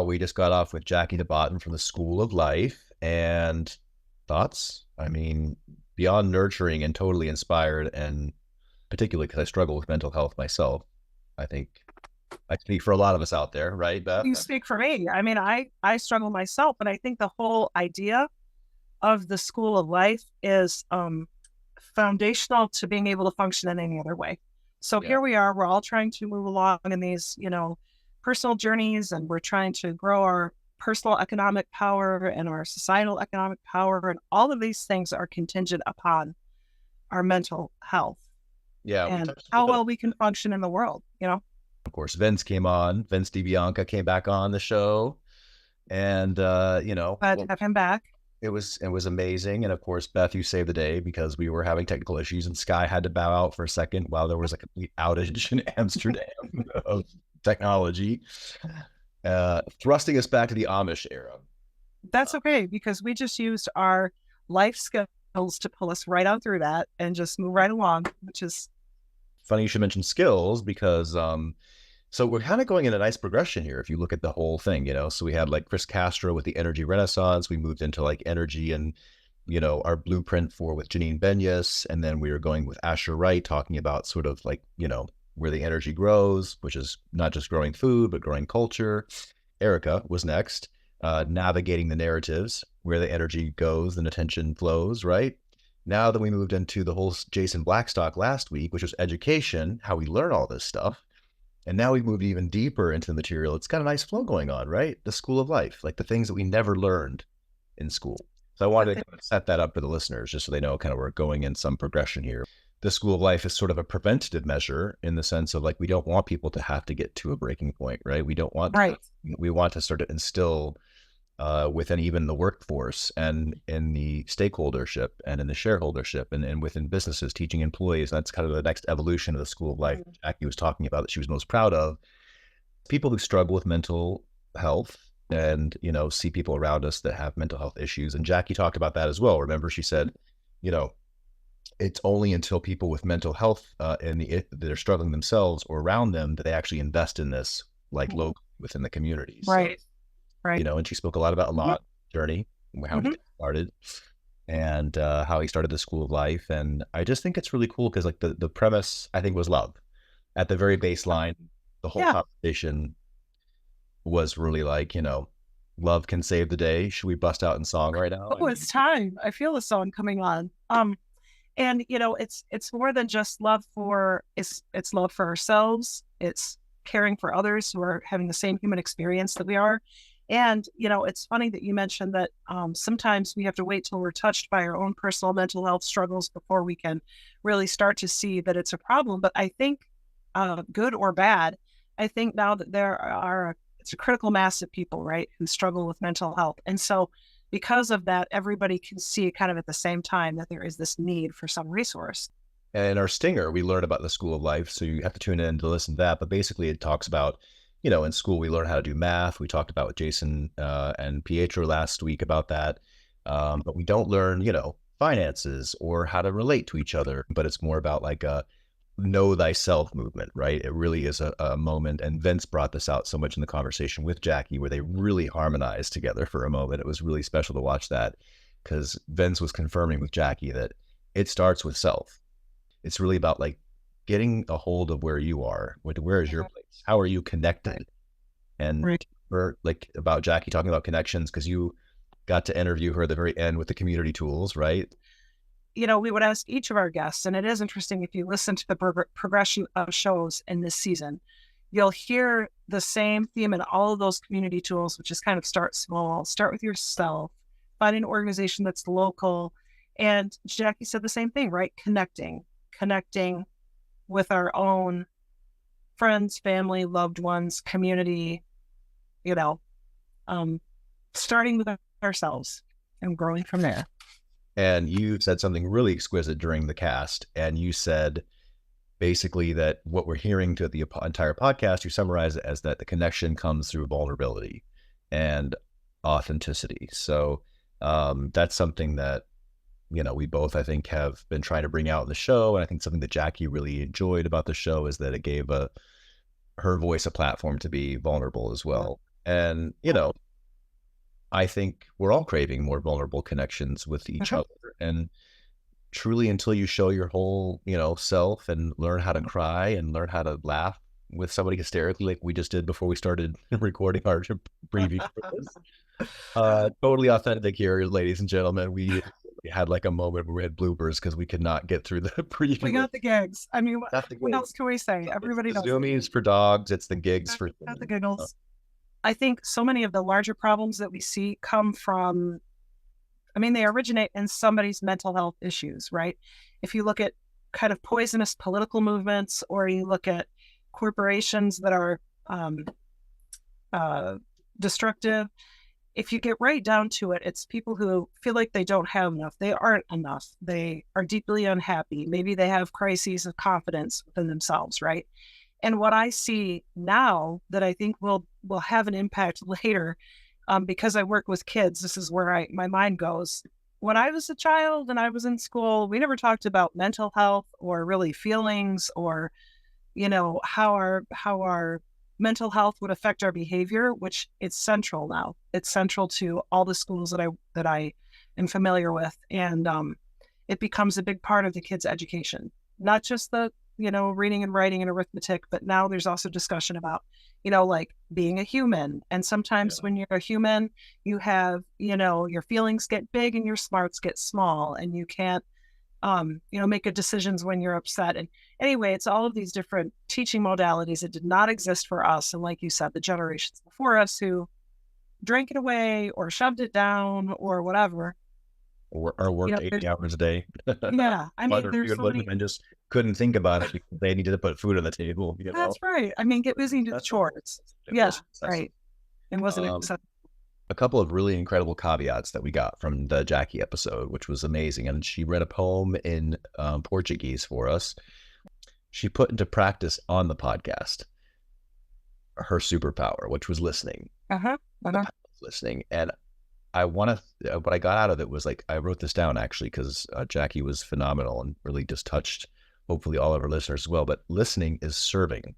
We just got off with Jackie Botton from the School of Life, and thoughts? I mean, beyond nurturing and totally inspired, and particularly because I struggle with mental health myself. I think I speak for a lot of us out there, right, Beth? You speak for me. I mean, I struggle myself, but I think the whole idea of the School of Life is foundational to being able to function in any other way. So Yeah. here we are, we're all trying to move along in these, personal journeys, and we're trying to grow our personal economic power and our societal economic power. And all of these things are contingent upon our mental health Yeah, we and touched a how little bit. well we can function in the world. Of course, Vince came on. Vince DiBianca came back on the show, and Glad to have him back. it was amazing. And of course, Beth, you saved the day because we were having technical issues, and Sky had to bow out for a second while there was a complete outage in Amsterdam of technology, thrusting us back to the Amish era. That's okay, because we just used our life skills to pull us right on through that and just move right along, which is Funny you should mention skills because so we're kind of going in a nice progression here if you look at the whole thing, so we had like Chris Castro with the energy renaissance. We moved into like energy and our blueprint for with Janine Benyus, and then we were going with Asher Wright talking about sort of like where the energy grows, which is not just growing food but growing culture. Erica was next, navigating the narratives, where the energy goes and attention flows, right? Now that we moved into the whole Jason Blackstock last week, which was education, how we learn all this stuff. And now we've moved even deeper into the material. It's got a nice flow going on, right? The School of Life, like the things that we never learned in school. So I wanted to kind of set that up for the listeners, just so they know kind of we're going in some progression here. The School of Life is sort of a preventative measure in the sense of like, we don't want people to have to get to a breaking point, right? We don't want, right. we want to sort of instill within even the workforce and in the stakeholdership and in the shareholdership and within businesses, teaching employees. That's kind of the next evolution of the School of Life Jackie was talking about that she was most proud of. People who struggle with mental health and, see people around us that have mental health issues. And Jackie talked about that as well. Remember, she said, it's only until people with mental health they're struggling themselves or around them that they actually invest in this, like locally within the community. Right. So, Right. and she spoke a lot about Lot's journey, how he started, and how he started the School of Life. And I just think it's really cool because like the premise, I think, was love. At the very baseline, the whole conversation was really like, love can save the day. Should we bust out in song right now? Oh, it's time. I feel the song coming on. And it's more than just love for it's love for ourselves. It's caring for others who are having the same human experience that we are. And, it's funny that you mentioned that sometimes we have to wait till we're touched by our own personal mental health struggles before we can really start to see that it's a problem. But I think, good or bad, I think now that it's a critical mass of people, right, who struggle with mental health. And so because of that, everybody can see kind of at the same time that there is this need for some resource. And in our stinger, we learn about the School of Life. So you have to tune in to listen to that. But basically, it talks about, in school, we learn how to do math. We talked about with Jason and Pietro last week about that. But we don't learn, finances or how to relate to each other. But it's more about like a know thyself movement, right? It really is a moment. And Vince brought this out so much in the conversation with Jackie, where they really harmonized together for a moment. It was really special to watch that because Vince was confirming with Jackie that it starts with self. It's really about like getting a hold of where you are. Where is your place? How are you connected? And Right. we're like about Jackie talking about connections because you got to interview her at the very end with the community tools, right? We would ask each of our guests, and it is interesting if you listen to the progression of shows in this season, you'll hear the same theme in all of those community tools, which is kind of start small, start with yourself, find an organization that's local. And Jackie said the same thing, right? Connecting with our own friends, family, loved ones, community, starting with ourselves and growing from there. And you said something really exquisite during the cast. And you said basically that what we're hearing to the entire podcast, you summarize it as that the connection comes through vulnerability and authenticity. So that's something that, we both, I think, have been trying to bring out in the show. And I think something that Jackie really enjoyed about the show is that it gave her voice a platform to be vulnerable as well. And, I think we're all craving more vulnerable connections with each Mhm. other. And truly, until you show your whole, self and learn how to cry and learn how to laugh with somebody hysterically, like we just did before we started recording our preview for this. Totally authentic here, ladies and gentlemen. We had like a moment where we had bloopers because we could not get through the We preview. got the gigs. I mean, Not the what gigs. else can we say? It's Everybody the knows zoomies for dogs. It's the gigs for got the humans. giggles. I think so many of the larger problems that we see come from, I mean, they originate in somebody's mental health issues, right? If you look at kind of poisonous political movements, or you look at corporations that are um, uh, destructive, if you get right down to it, it's people who feel like they don't have enough. They aren't enough. They are deeply unhappy. Maybe they have crises of confidence within themselves, right? And what I see now that I think will have an impact later, because I work with kids, this is where my mind goes. When I was a child and I was in school, we never talked about mental health or really feelings, or how our mental health would affect our behavior, which it's central now. It's central to all the schools that I am familiar with, and it becomes a big part of the kids' education. Not just the reading and writing and arithmetic, but now there's also discussion about like being a human. And sometimes Yeah. when you're a human, you have your feelings get big and your smarts get small, and you can't make good decisions when you're upset. And anyway, it's all of these different teaching modalities that did not exist for us. And like you said, the generations before us who drank it away or shoved it down or whatever. Or worked 80 hours a day. Yeah, I mean, there's so many. And just couldn't think about it because they needed to put food on the table. That's right. I mean, get busy and do the Accessible. chores. It Yeah, was accessible. right. It wasn't Um, accessible. a couple of really incredible caveats that we got from the Jackie episode, which was amazing. And she read a poem in Portuguese for us. She put into practice on the podcast her superpower, which was listening, Uh-huh. the Uh-huh. power of listening. And I want to, what I got out of it was like, I wrote this down actually because Jackie was phenomenal and really just touched hopefully all of our listeners as well. But listening is serving,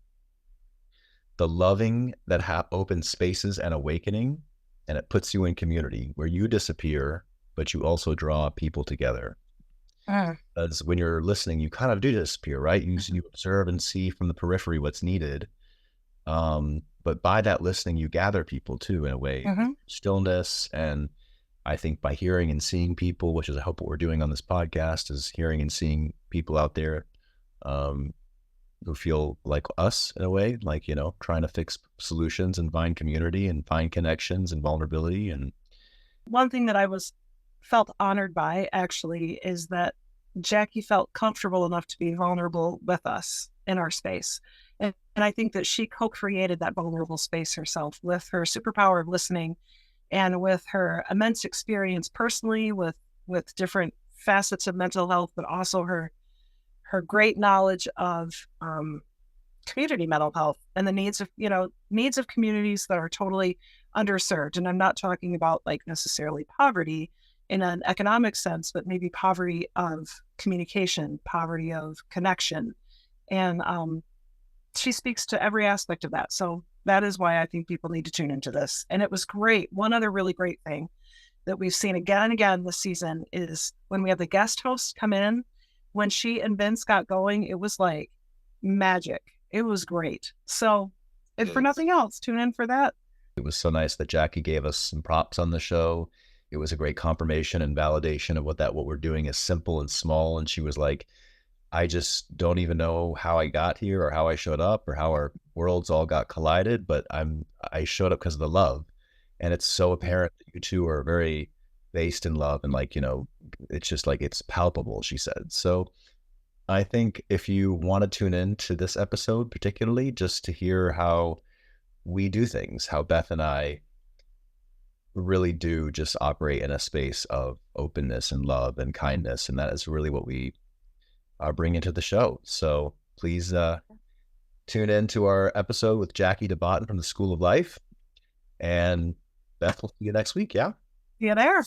the loving that opens spaces and awakening, and it puts you in community where you disappear, but you also draw people together. Uh, As when you're listening, you kind of do disappear, right? You observe and see from the periphery what's needed. But by that listening, you gather people too in a way, uh-huh. stillness. And I think by hearing and seeing people, which is I hope what we're doing on this podcast is hearing and seeing people out there um, who feel like us in a way, like, trying to fix solutions and find community and find connections and vulnerability. And One thing that I was felt honored by actually is that Jackie felt comfortable enough to be vulnerable with us in our space. And I think that she co-created that vulnerable space herself with her superpower of listening, and with her immense experience personally with different facets of mental health, but also her great knowledge of community mental health and the needs of communities that are totally underserved. And I'm not talking about like necessarily poverty in an economic sense, but maybe poverty of communication, poverty of connection. And she speaks to every aspect of that. So that is why I think people need to tune into this. And it was great. One other really great thing that we've seen again and again this season is when we have the guest hosts come in. When she and Vince got going, it was like magic. It was great. So if for nothing else, tune in for that. it was so nice that Jackie gave us some props on the show. It was a great confirmation and validation of what we're doing is simple and small. And she was like, I just don't even know how I got here or how I showed up or how our worlds all got collided, but I showed up because of the love. And it's so apparent that you two are very based in love and like, it's just like it's palpable, she said. So I think if you want to tune in to this episode, particularly just to hear how we do things, how Beth and I really do just operate in a space of openness and love and kindness. And that is really what we bring into the show. So please tune in to our episode with Jackie Botton from the School of Life. And Beth, will see you next week. Yeah. See you there.